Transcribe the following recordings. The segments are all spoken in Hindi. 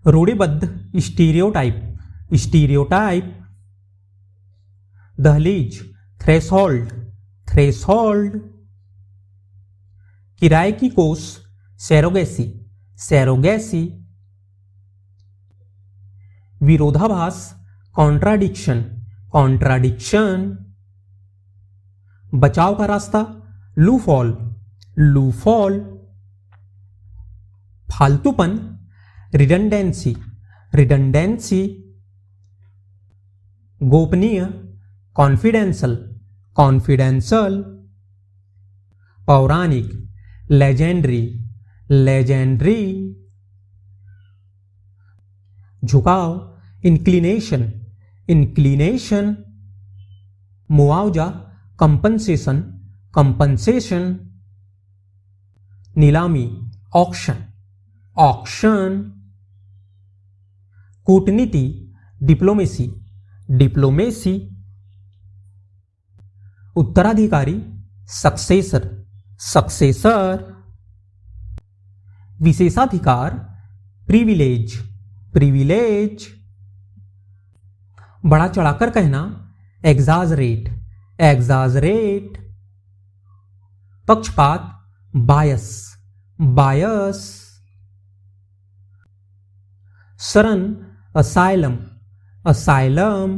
रूढ़िबद्ध स्टीरियोटाइप स्टीरियोटाइप। दहलीज थ्रेशोल्ड थ्रेशोल्ड। किराए की कोष सैरोगेसी सैरोगेसी। विरोधाभास कॉन्ट्राडिक्शन कॉन्ट्राडिक्शन। बचाव का रास्ता लूफॉल लूफॉल। फालतूपन रिडंडेंसी रिडंडेंसी। गोपनीय कॉन्फिडेंशियल कॉन्फिडेंशियल। पौराणिक लेजेंडरी लेजेंडरी। झुकाव इंक्लिनेशन इंक्लिनेशन। मुआवजा कंपनसेशन कंपनसेशन। नीलामी ऑक्शन ऑक्शन। कूटनीति डिप्लोमेसी डिप्लोमेसी। उत्तराधिकारी सक्सेसर सक्सेसर। विशेषाधिकार प्रिविलेज प्रिविलेज। बढ़ा चढ़ाकर कहना एग्जाजरेट एग्जाजरेट। पक्षपात बायस बायस। शरण असाइलम असाइलम।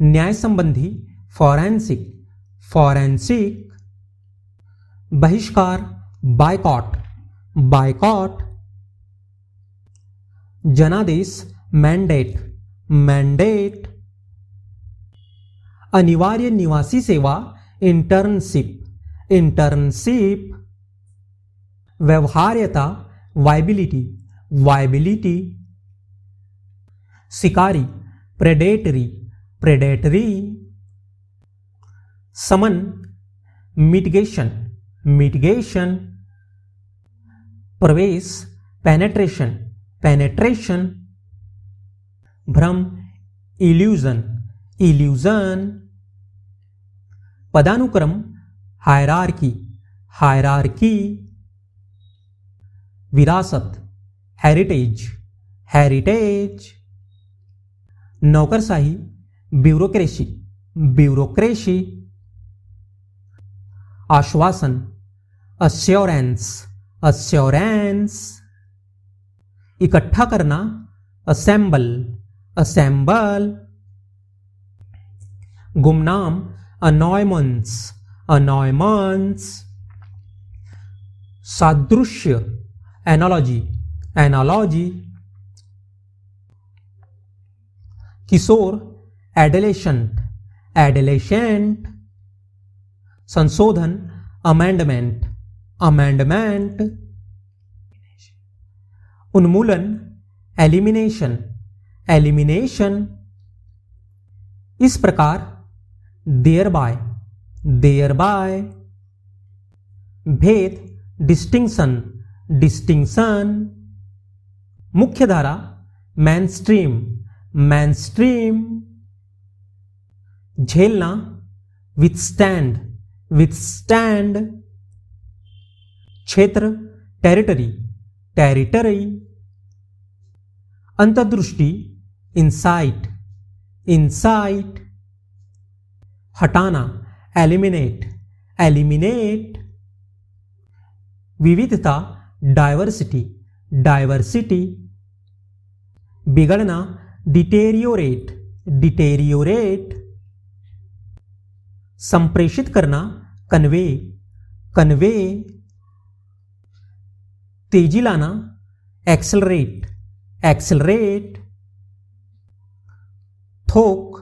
न्याय संबंधी फॉरेंसिक फॉरेंसिक। बहिष्कार बायकॉट बायकॉट। जनादेश मैंडेट मैंडेट। अनिवार्य निवासी सेवा इंटर्नशिप इंटर्नशिप। व्यवहार्यता वायबिलिटी वायबिलिटी। शिकारी प्रेडेटरी प्रेडेटरी। समन मिटिगेशन मिटिगेशन। प्रवेश पेनेट्रेशन पेनेट्रेशन। भ्रम इल्यूजन इल्यूजन। पदानुक्रम हायरार्की हायरार्की। विरासत हेरिटेज हेरिटेज। नौकरशाही ब्यूरोक्रेसी ब्यूरोक्रेसी। आश्वासन अश्योरेंस अश्योरेंस। इकट्ठा करना असेंबल असेंबल। गुमनाम अनॉयमेंस अनॉयमेंस। सादृश्य एनालॉजी एनालॉजी। किशोर एडोलेशेंट एडोलेशेंट। संशोधन अमेंडमेंट अमेंडमेंट। उन्मूलन एलिमिनेशन एलिमिनेशन। इस प्रकार देयर बाय देयर बाय। भेद डिस्टिंक्शन डिस्टिंक्शन। मुख्यधारा मैनस्ट्रीम मैनस्ट्रीम। झेलना विथस्टैंड विथस्टैंड। क्षेत्र टेरिटरी टेरिटरी। अंतर्दृष्टि इंसाइट इंसाइट। हटाना एलिमिनेट एलिमिनेट। विविधता डाइवर्सिटी डाइवर्सिटी। बिगड़ना डिटेरियोरेट डिटेरियोरेट। संप्रेषित करना कन्वे कन्वे। तेजी लाना एक्सेलरेट एक्सेलरेट। थोक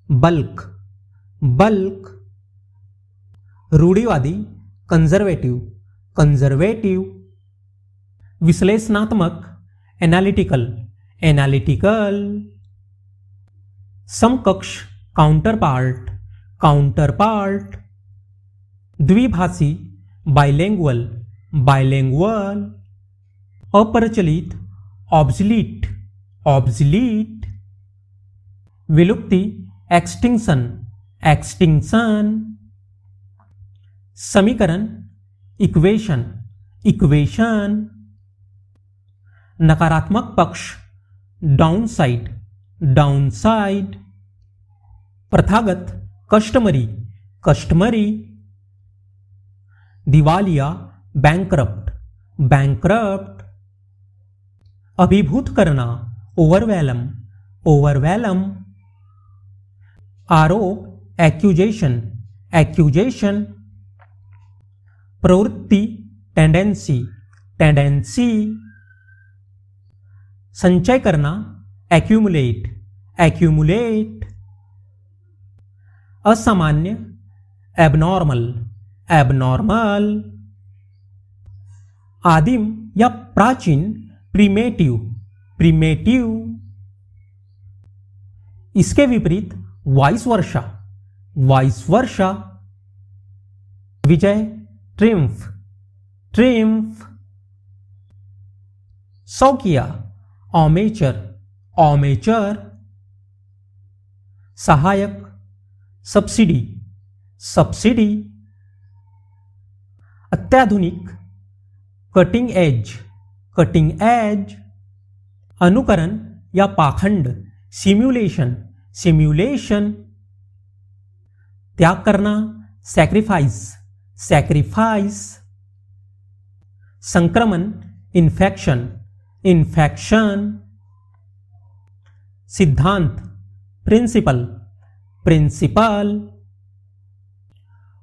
बल्क बल्क। रूढ़िवादी कंजर्वेटिव कंजर्वेटिव। विश्लेषणात्मक एनालिटिकल एनालिटिकल। समकक्ष काउंटरपार्ट काउंटरपार्ट। द्विभाषी बाइलिंगुअल बाइलिंगुअल। अप्रचलित ऑब्सलीट ऑब्सलीट। विलुप्ति एक्सटिंक्शन एक्सटिंक्शन। समीकरण इक्वेशन इक्वेशन। नकारात्मक पक्ष डाउनसाइड, डाउनसाइड। प्रथागत कस्टमरी, कस्टमरी। दिवालिया बैंकरप्ट, बैंकरप्ट। अभिभूत करना ओवरवेलम, ओवरवेलम। आरोप एक्यूजेशन, एक्यूजेशन। प्रवृत्ति टेंडेंसी, टेंडेंसी। संचय करना एक्यूमुलेट, एक्यूमुलेट। असामान्य एबनॉर्मल, एबनॉर्मल। आदिम या प्राचीन प्रीमेटिव, प्रीमेटिव। इसके विपरीत वाइस वर्षा, वाइस वर्षा। विजय ट्रिम्फ, ट्रिम्फ। शौकिया ऑमेचर, ऑमेचर। सहायक सब्सिडी, सब्सिडी। अत्याधुनिक कटिंग एज, कटिंग एज। अनुकरण या पाखंड सिम्युलेशन, सिम्युलेशन। त्याग करना सैक्रिफाइस, सैक्रिफाइस। संक्रमण इन्फेक्शन, इन्फेक्शन। सिद्धांत प्रिंसिपल, प्रिंसिपल।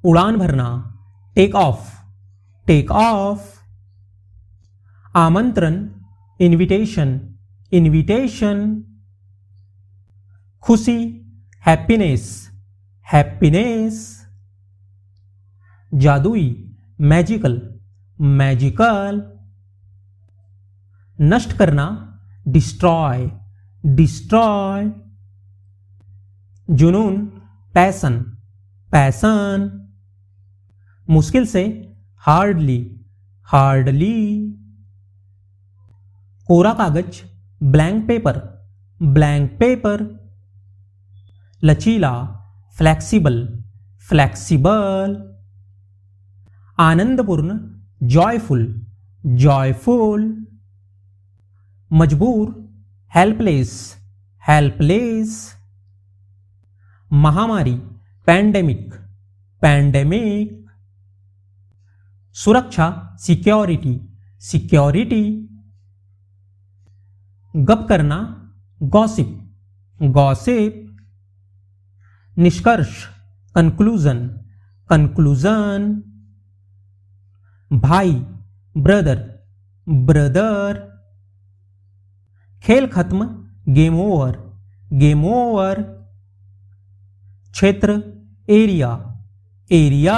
उड़ान भरना टेक ऑफ, टेक ऑफ। आमंत्रण इनविटेशन, इनविटेशन। खुशी हैप्पीनेस, हैप्पीनेस। जादुई मैजिकल, मैजिकल। नष्ट करना डिस्ट्रॉय, डिस्ट्रॉय। जुनून पैसन, पैसन। मुश्किल से हार्डली, हार्डली। कोरा कागज ब्लैंक पेपर, ब्लैंक पेपर। लचीला फ्लैक्सिबल, फ्लैक्सिबल। आनंदपूर्ण जॉयफुल, जॉयफुल। मजबूर हेल्पलेस, हेल्पलेस। महामारी पैंडेमिक, पैंडेमिक। सुरक्षा सिक्योरिटी, सिक्योरिटी। गप करना गॉसिप, गॉसिप। निष्कर्ष कंक्लूजन, कंक्लूजन। भाई ब्रदर, ब्रदर। खेल खत्म गेम ओवर, गेम ओवर। क्षेत्र एरिया, एरिया।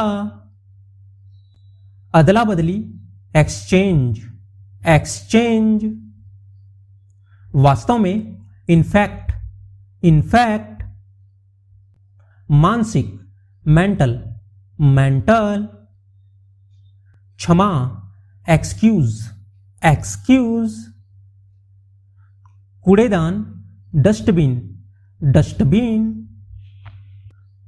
अदला बदली एक्सचेंज, एक्सचेंज। वास्तव में इनफैक्ट, इनफैक्ट। मानसिक मेंटल, मेंटल। क्षमा एक्सक्यूज, एक्सक्यूज। कूड़ेदान डस्टबिन, डस्टबिन।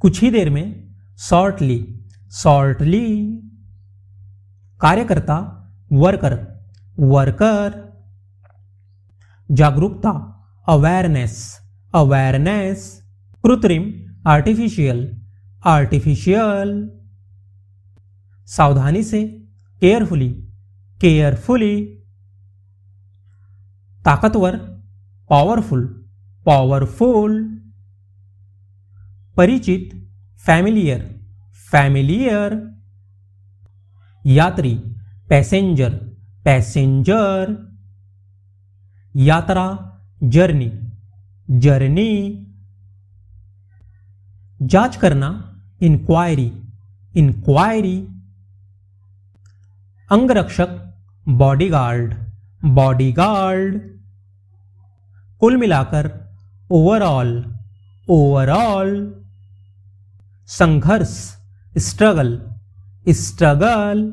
कुछ ही देर में शॉर्टली, शॉर्टली। कार्यकर्ता वर्कर, वर्कर। जागरूकता अवेयरनेस, अवेयरनेस। कृत्रिम आर्टिफिशियल, आर्टिफिशियल। सावधानी से केयरफुली, केयरफुली। ताकतवर पावरफुल, पावरफुल। परिचित फैमिलियर, फैमिलियर। यात्री पैसेंजर, पैसेंजर। यात्रा जर्नी, जर्नी। जांच करना इंक्वायरी, इंक्वायरी। अंगरक्षक बॉडीगार्ड, बॉडीगार्ड। कुल मिलाकर ओवरऑल, ओवरऑल। संघर्ष स्ट्रगल, स्ट्रगल।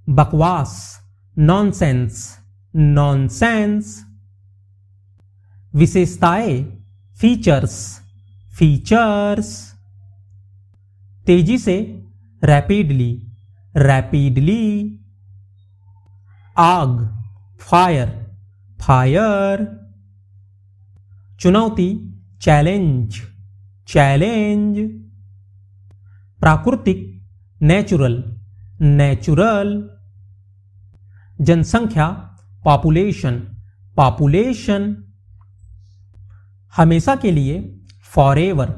बकवास नॉनसेंस, नॉनसेंस। विशेषताएं फीचर्स, फीचर्स। तेजी से रैपिडली, रैपिडली। आग फायर फायर, चुनौती चैलेंज चैलेंज, प्राकृतिक नेचुरल नेचुरल, जनसंख्या पॉपुलेशन पॉपुलेशन, हमेशा के लिए फॉरएवर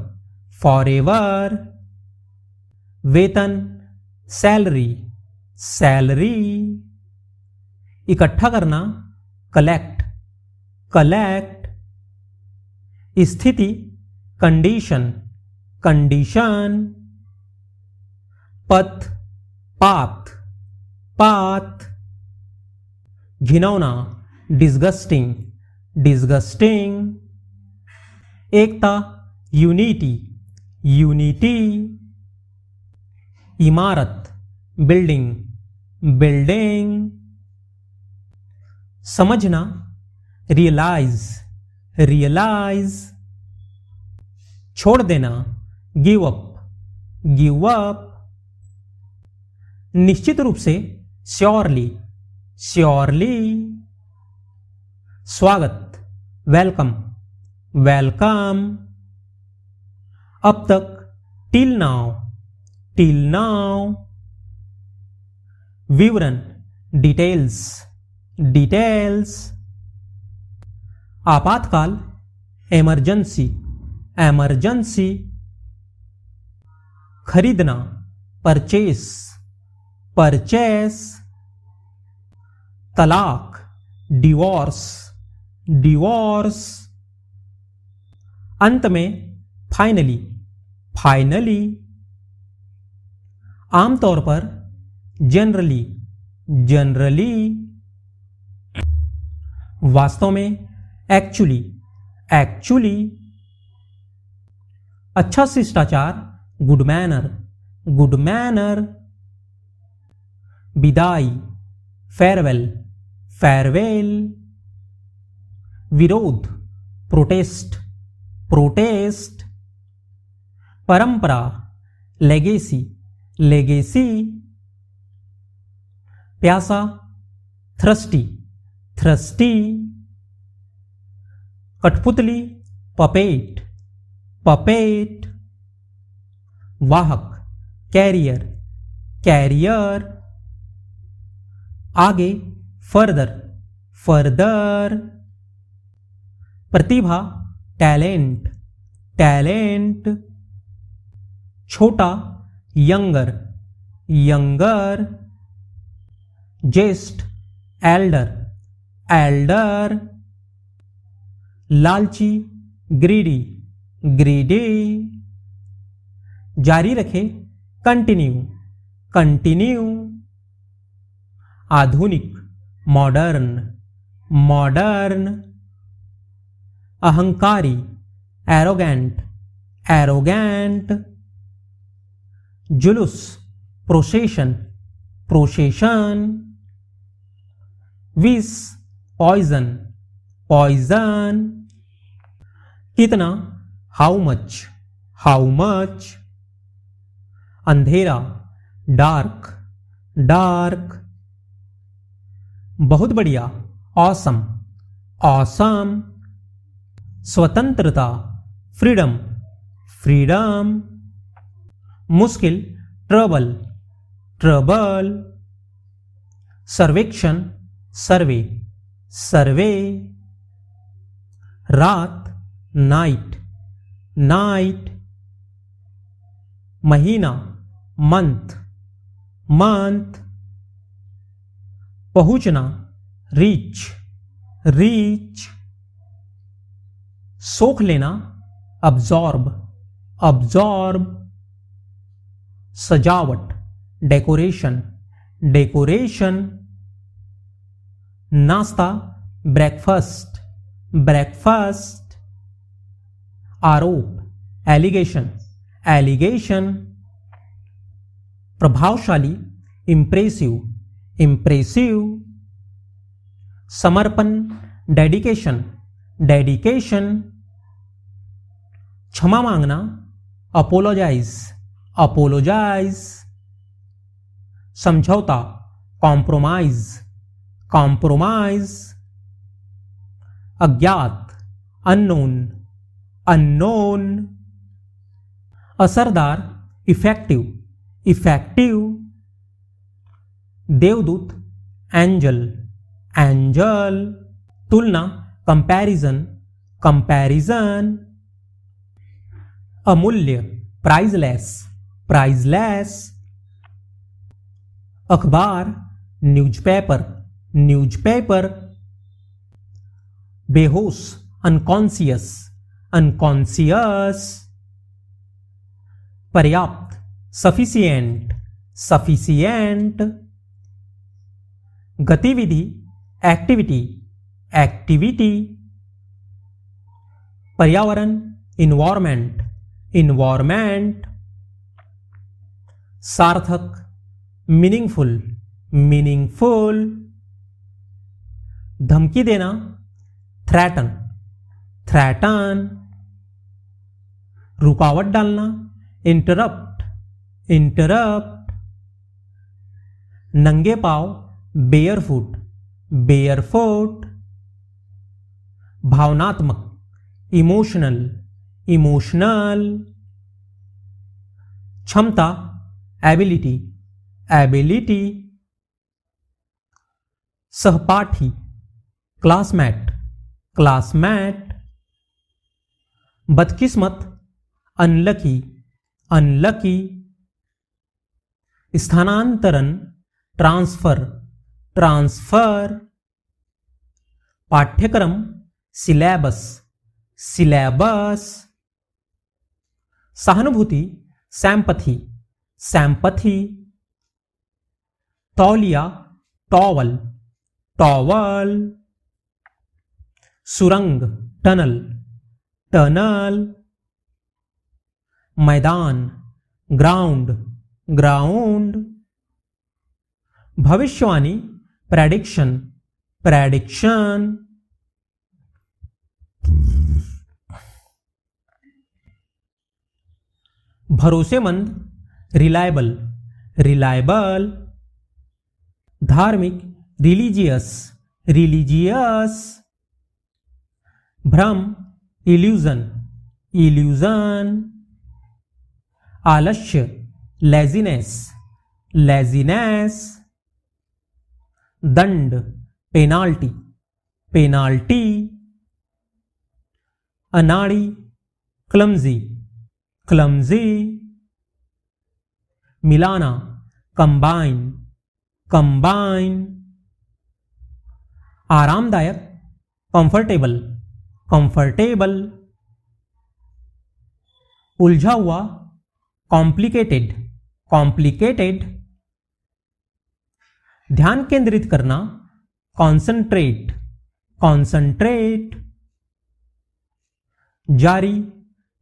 फॉरएवर, वेतन सैलरी सैलरी, इकट्ठा करना कलेक्ट कलेक्ट, स्थिति कंडीशन कंडीशन, पथ पाथ पाथ, घिनौना डिस्गस्टिंग डिस्गस्टिंग, एकता यूनिटी यूनिटी, इमारत बिल्डिंग बिल्डिंग, समझना रियलाइज रियलाइज, छोड़ देना गिव अप, निश्चित रूप से श्योरली श्योरली, स्वागत वेलकम वेलकम, अब तक टिल नाउ, विवरण डिटेल्स डिटेल्स, आपातकाल इमरजेंसी इमरजेंसी, खरीदना परचेस परचेस, तलाक डिवोर्स डिवोर्स, अंत में फाइनली फाइनली, आमतौर पर जनरली जनरली, वास्तव में एक्चुअली एक्चुअली, अच्छा शिष्टाचार गुड मैनर, विदाई फेयरवेल फेयरवेल, विरोध प्रोटेस्ट प्रोटेस्ट, परंपरा लेगेसी लेगेसी, प्यासा थ्रस्टी थ्रस्टी, कठपुतली पपेट पपेट, वाहक कैरियर कैरियर, आगे फर्दर फर्दर, प्रतिभा टैलेंट टैलेंट, छोटा यंगर यंगर, ज्येष्ठ एल्डर एल्डर, लालची ग्रीडी ग्रीडी, जारी रखे कंटिन्यू कंटिन्यू, आधुनिक मॉडर्न मॉडर्न, अहंकारी एरोगेंट एरोगेंट, जुलूस प्रोसेशन प्रोसेशन, विष पॉइजन पॉइजन, कितना हाउ मच, अंधेरा डार्क डार्क, बहुत बढ़िया ऑसम ऑसम, स्वतंत्रता फ्रीडम फ्रीडम, मुश्किल ट्रबल ट्रबल, सर्वेक्षण सर्वे सर्वे, रात नाइट नाइट, महीना मंथ मंथ, पहुंचना रीच रीच, सोख लेना अब्जॉर्ब अब्जॉर्ब, सजावट डेकोरेशन डेकोरेशन, नाश्ता ब्रेकफास्ट ब्रेकफास्ट, आरोप एलिगेशन एलिगेशन, प्रभावशाली इंप्रेसिव इंप्रेसिव, समर्पण डेडिकेशन डेडिकेशन, क्षमा मांगना अपोलोजाइज अपोलोजाइज, समझौता कॉम्प्रोमाइज कॉम्प्रोमाइज, अज्ञात, अननोन, अननोन, असरदार, इफेक्टिव, इफेक्टिव, देवदूत, एंजल, एंजल, तुलना, कंपैरिजन, कंपैरिजन, अमूल्य, प्राइजलेस, प्राइजलेस, अखबार, न्यूज़पेपर, न्यूज़पेपर, बेहोश, अनकॉन्शियस, अनकॉन्शियस, पर्याप्त, सफिशिएंट, सफिशिएंट, गतिविधि, एक्टिविटी, एक्टिविटी, पर्यावरण, इन्वायरमेंट, इन्वायरमेंट, सार्थक, मीनिंगफुल, मीनिंगफुल, धमकी देना, थ्रेटन, थ्रेटन, रुकावट डालना, इंटरप्ट, इंटरप्ट, नंगे पांव, बेयरफुट, बेयरफुट, भावनात्मक, इमोशनल, इमोशनल, क्षमता, एबिलिटी, एबिलिटी, सहपाठी, क्लासमेट, क्लासमेट, बदकिस्मत, अनलकी, अनलकी, स्थानांतरण, ट्रांसफर, ट्रांसफर, पाठ्यक्रम, सिलेबस, सिलेबस, सहानुभूति, सैम्पथी, सैम्पथी, तौलिया, टॉवल, टॉवल, सुरंग, टनल, टनल, मैदान, ग्राउंड, ग्राउंड, भविष्यवाणी, प्रेडिक्शन, प्रेडिक्शन, भरोसेमंद, रिलायबल, रिलायबल, धार्मिक, रिलीजियस, रिलीजियस, भ्रम, इल्यूजन, इल्यूजन, आलस्य, लेजीनेस, लेजीनेस, दंड, पेनाल्टी, पेनाल्टी, अनाड़ी, क्लमजी, क्लमजी, मिलाना, कंबाइन, कंबाइन, आरामदायक, कंफर्टेबल, कंफर्टेबल, उलझा हुआ, कॉम्प्लिकेटेड, कॉम्प्लिकेटेड, ध्यान केंद्रित करना, कॉन्संट्रेट, कॉन्संट्रेट, जारी,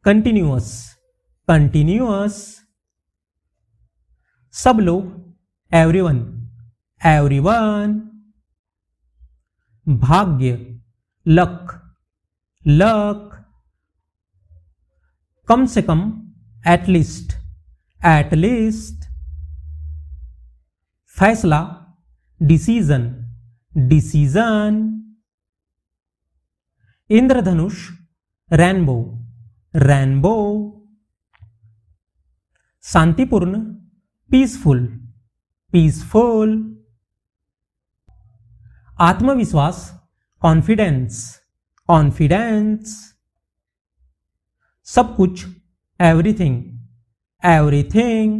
कंटिन्यूअस, कंटिन्यूअस, सब लोग, एवरीवन, एवरीवन, भाग्य, लक, लक, कम से कम, एटलीस्ट, एटलीस्ट, फैसला, डिसीजन, डिसीजन, इंद्रधनुष, रेनबो, रेनबो, शांतिपूर्ण, पीसफुल, पीसफुल, आत्मविश्वास, कॉन्फिडेंस, कॉन्फिडेंस, सब कुछ, एवरीथिंग, एवरीथिंग,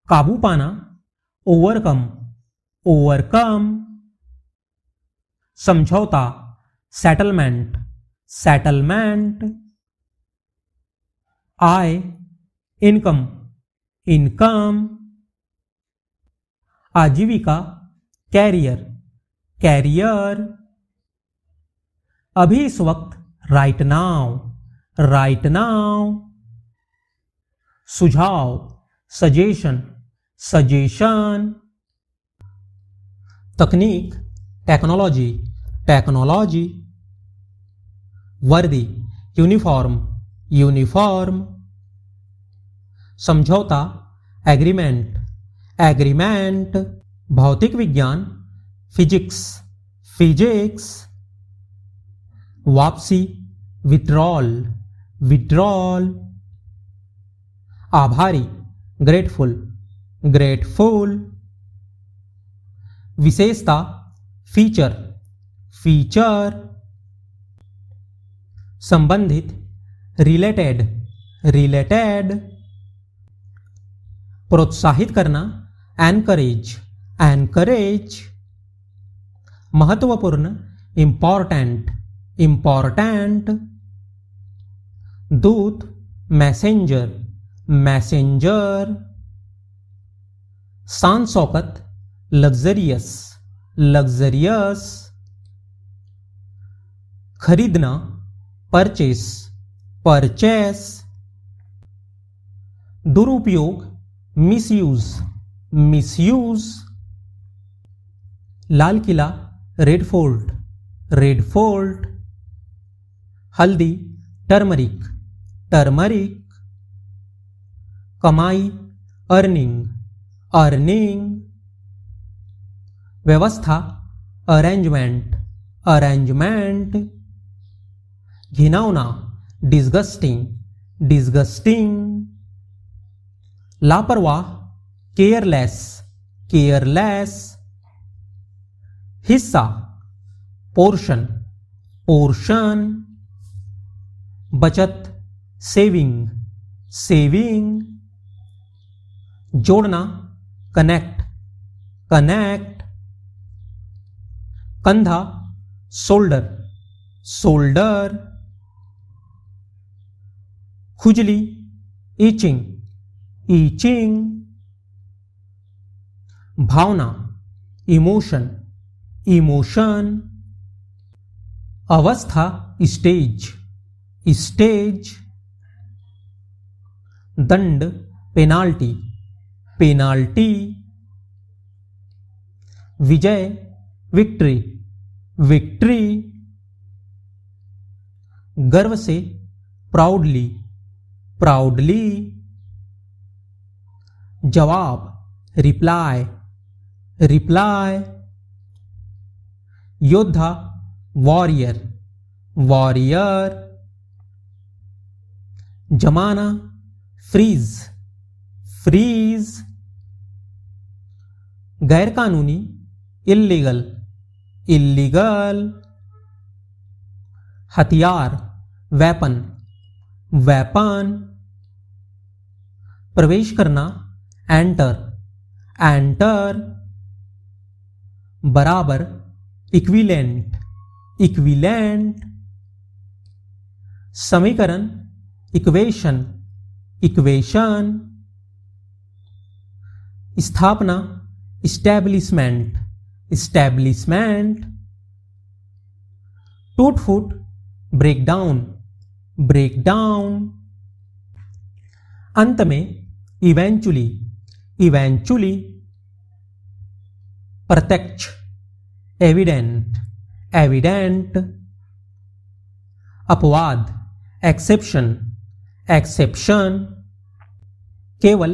काबू पाना, ओवरकम, ओवरकम, समझौता, सेटलमेंट, सेटलमेंट, आय, इनकम, इनकम, आजीविका, कैरियर, कैरियर, अभी इस वक्त, राइट नाउ, राइट नाउ, सुझाव, सजेशन, सजेशन, तकनीक, टेक्नोलॉजी, टेक्नोलॉजी, वर्दी, यूनिफॉर्म, यूनिफॉर्म, समझौता, एग्रीमेंट, एग्रीमेंट, भौतिक विज्ञान फिजिक्स, फिजिक्स। वापसी विड्रॉल, विड्रॉल। आभारी ग्रेटफुल, ग्रेटफुल। विशेषता फीचर, फीचर। संबंधित रिलेटेड, रिलेटेड। प्रोत्साहित करना एनकरेज, एनकरेज। महत्वपूर्ण इम्पॉर्टेंट, इम्पॉर्टेंट। दूत मैसेंजर, मैसेंजर। शान शौकत लग्जरियस, लग्जरियस। खरीदना परचेस, परचेस। दुरुपयोग misuse, misuse. Lal Qila red fort, red fort. हल्दी टर्मरिक, टर्मरिक। कमाई अर्निंग, अर्निंग। व्यवस्था अरेंजमेंट, अरेंजमेंट। घिनौना डिस्गस्टिंग, डिस्गस्टिंग। लापरवाह केयरलेस, केयरलेस। हिस्सा पोर्शन, पोर्शन। बचत सेविंग, सेविंग। जोड़ना कनेक्ट, कनेक्ट। कंधा शोल्डर, शोल्डर। खुजली ईचिंग, ईचिंग। भावना इमोशन, इमोशन। अवस्था स्टेज, स्टेज। दंड पेनाल्टी, पेनाल्टी। विजय विक्ट्री, विक्ट्री। गर्व से प्राउडली, प्राउडली। जवाब रिप्लाई, रिप्लाई। योद्धा वॉरियर, वॉरियर। जमाना फ्रीज, फ्रीज। गैरकानूनी इल्लीगल, इल्लीगल। हथियार वेपन, वेपन। प्रवेश करना एंटर, एंटर। बराबर इक्विलेंट, इक्विलेंट। समीकरण इक्वेशन, इक्वेशन। स्थापना इस्टेब्लिशमेंट, इस्टेब्लिशमेंट। टूट फूट ब्रेकडाउन, ब्रेकडाउन। अंत में इवेंचुअली, इवेंचुअली। प्रत्यक्ष एविडेंट, एविडेंट। अपवाद एक्सेप्शन, एक्सेप्शन। केवल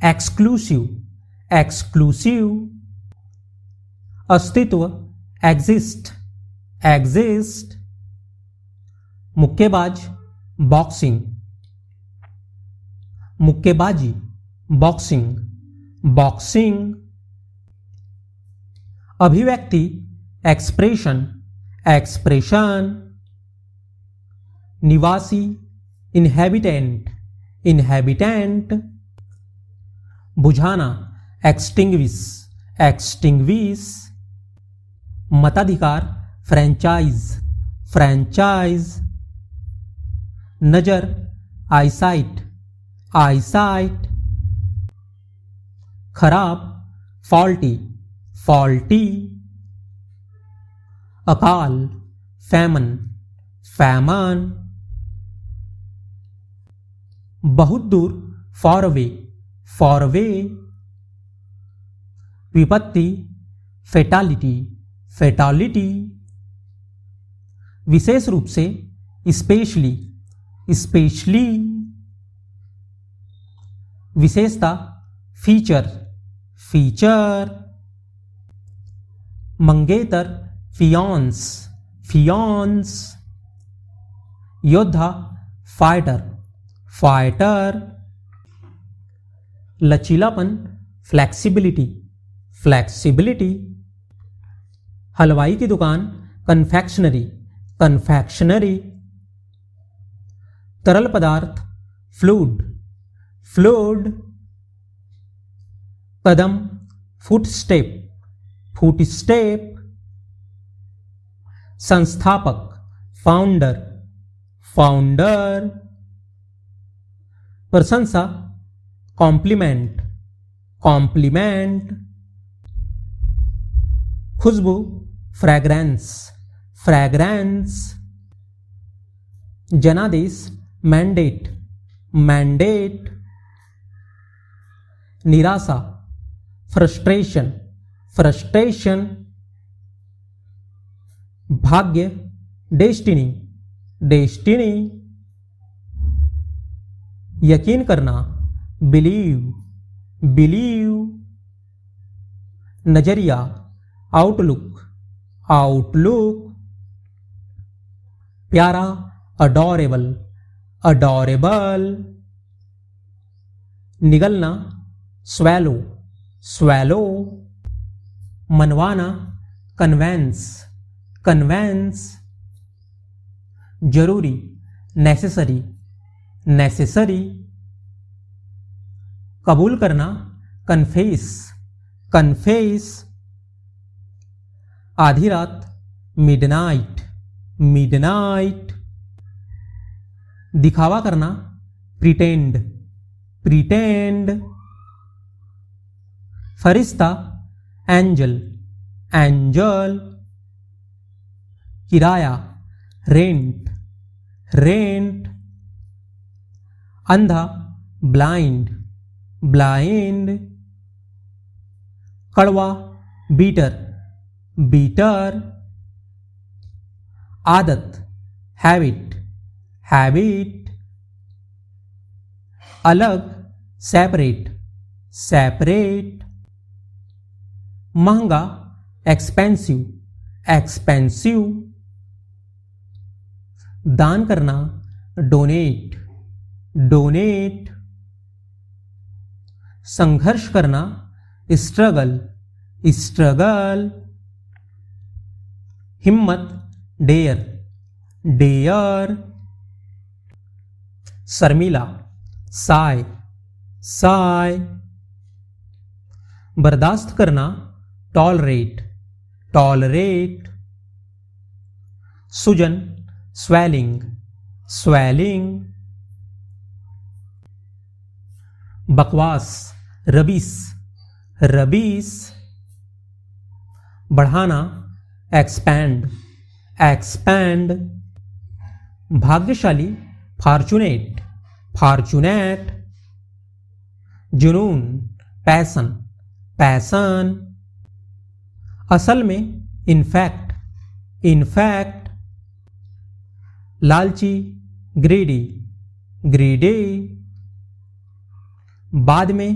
एक्सक्लूसिव, एक्सक्लूसिव। अस्तित्व एग्जिस्ट, एग्जिस्ट। मुक्केबाज बॉक्सिंग, मुक्केबाजी बॉक्सिंग, बॉक्सिंग। अभिव्यक्ति एक्सप्रेशन, एक्सप्रेशन। निवासी इनहैबिटेंट, इनहैबिटेंट। बुझाना एक्सटिंग्विश, एक्सटिंग्विश। मताधिकार फ्रेंचाइज, फ्रेंचाइज। नजर आईसाइट, आईसाइट। खराब फॉल्टी, फॉल्टी। अकाल फैमन, फैमन। बहुत दूर फॉर अवे, फॉर अवे। विपत्ति फेटालिटी, फेटालिटी। विशेष रूप से स्पेशली, स्पेशली। विशेषता फीचर, फीचर। मंगेतर फियांस, फियांस। योद्धा फाइटर, फाइटर। लचीलापन फ्लैक्सिबिलिटी, फ्लैक्सिबिलिटी। हलवाई की दुकान कन्फेक्शनरी, कन्फेक्शनरी। तरल पदार्थ फ्लूइड, फ्लूइड। कदम फुटस्टेप, फुटस्टेप। संस्थापक फाउंडर, फाउंडर। प्रशंसा कॉम्प्लीमेंट, कॉम्प्लीमेंट। खुशबू फ्रैग्रेंस, फ्रैग्रेंस। जनादेश मैंडेट, मैंडेट। निराशा फ्रस्ट्रेशन, फ्रस्ट्रेशन। भाग्य डेस्टिनी, डेस्टिनी। यकीन करना बिलीव, बिलीव। नजरिया आउटलुक, आउटलुक। प्यारा अडोरेबल, अडोरेबल। निगलना स्वैलो, स्वैलो। मनवाना कन्वेंस, कन्वेंस। जरूरी नेसेसरी, नेसेसरी। कबूल करना कन्फेस, कन्फेस। आधी रात मिडनाइट, मिडनाइट। दिखावा करना प्रिटेंड, प्रिटेंड। फरिश्ता एंजल, एंजल। किराया रेंट, रेंट। अंधा ब्लाइंड, ब्लाइंड। कड़वा बीटर, बीटर। आदत हैबिट, हैबिट। अलग सेपरेट, सेपरेट। महंगा एक्सपेंसिव, एक्सपेंसिव। दान करना डोनेट, डोनेट। संघर्ष करना स्ट्रगल, स्ट्रगल। हिम्मत डेयर, डेयर। शर्मिला साय, साय। बर्दाश्त करना टॉलरेट, टॉलरेट। सूजन स्वेलिंग, स्वेलिंग। बकवास रबीस, रबीस। बढ़ाना एक्सपैंड, एक्सपैंड। भाग्यशाली फॉर्चुनेट, फॉर्चुनेट। जुनून पैसन, पैसन। असल में इनफैक्ट, इनफैक्ट। लालची ग्रीडी, ग्रीडी। बाद में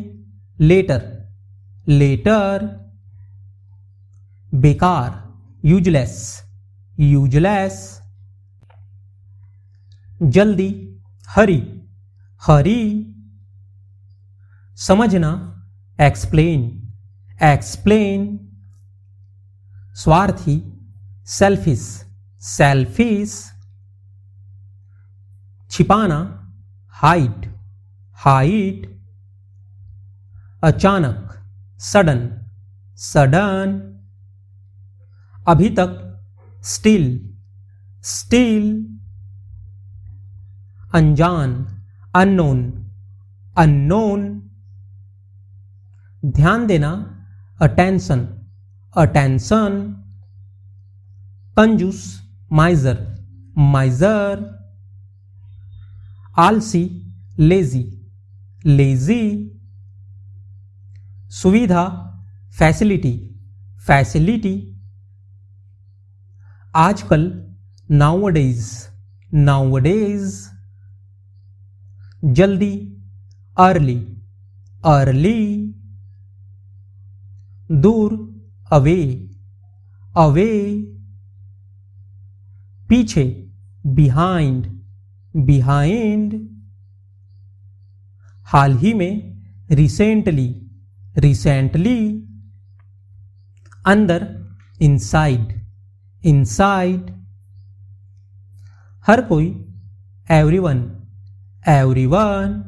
लेटर, लेटर। बेकार यूजलेस, यूजलेस। जल्दी हरी, हरी। समझना एक्सप्लेन, एक्सप्लेन। स्वार्थी सेल्फिश, सेल्फिश। छिपाना हाइड, हाइड। अचानक सडन, सडन। अभी तक स्टिल, स्टिल। अनजान अननोन, अननोन। ध्यान देना अटेंशन, अटेंशन। कंजूस माइजर, माइजर। आलसी लेजी, लेजी। सुविधा फैसिलिटी, फैसिलिटी। आजकल नाउअडेज, नाउअडेज। जल्दी अर्ली, अर्ली। दूर अवे, अवे, पीछे, बिहाइंड, बिहाइंड, हाल ही में, रिसेंटली, रिसेंटली, अंदर, इनसाइड, इनसाइड, हर कोई, एवरीवन, एवरीवन,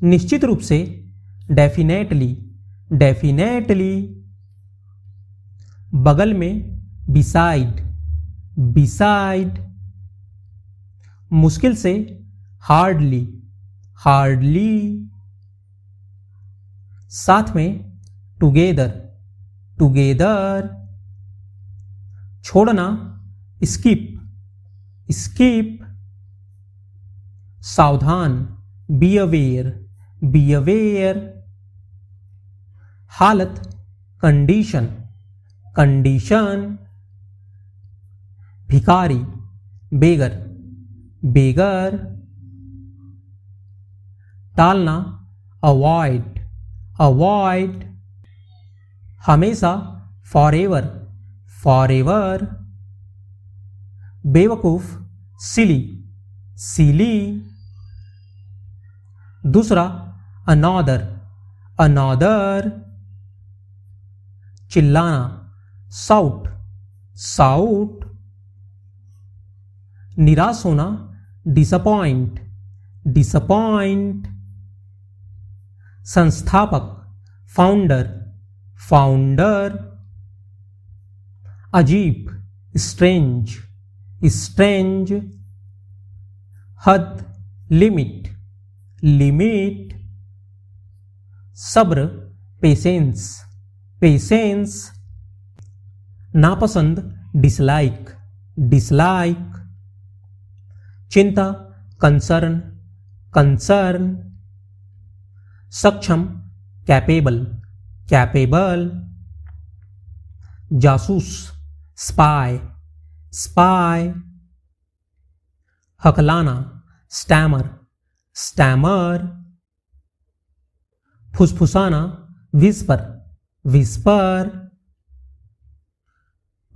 निश्चित रूप से, डेफिनेटली, डेफिनेटली, बगल में, बिसाइड, बिसाइड, मुश्किल से, हार्डली, हार्डली, साथ में, टुगेदर, टुगेदर, छोड़ना, स्किप, स्किप, सावधान, बी अवेयर, बी अवेयर, हालत, कंडीशन, कंडीशन, भिखारी, बेगर, बेगर, टालना, अवॉइड, अवॉइड, हमेशा, फॉरएवर, फॉरएवर, बेवकूफ, सिली, सिली, दूसरा, अनॉदर, अनॉदर, चिल्लाना, साउट, साउट, निराश होना, डिसअपॉइंट, डिसअपॉइंट, संस्थापक, फाउंडर, फाउंडर, अजीब, स्ट्रेंज, स्ट्रेंज, हद, लिमिट, लिमिट, सब्र, पेशेंस, पेशेंस, नापसंद, डिसलाइक, डिसलाइक, चिंता, कंसर्न, कंसर्न, सक्षम, कैपेबल, कैपेबल, जासूस, स्पाई, स्पाई, हकलाना, स्टैमर, स्टैमर, फुसफुसाना, विस्पर, विस्पर,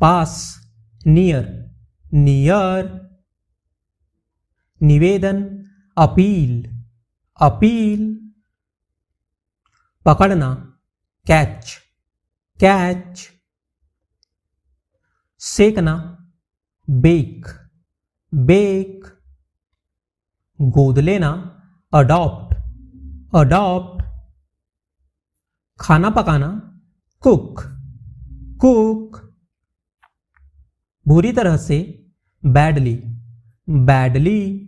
पास, नियर, नियर, निवेदन, अपील, अपील, पकड़ना, कैच, कैच, सेकना, बेक, बेक, गोद लेना, अडॉप्ट, अडॉप्ट, खाना पकाना, कुक, कुक, बुरी तरह से, बैडली, बैडली,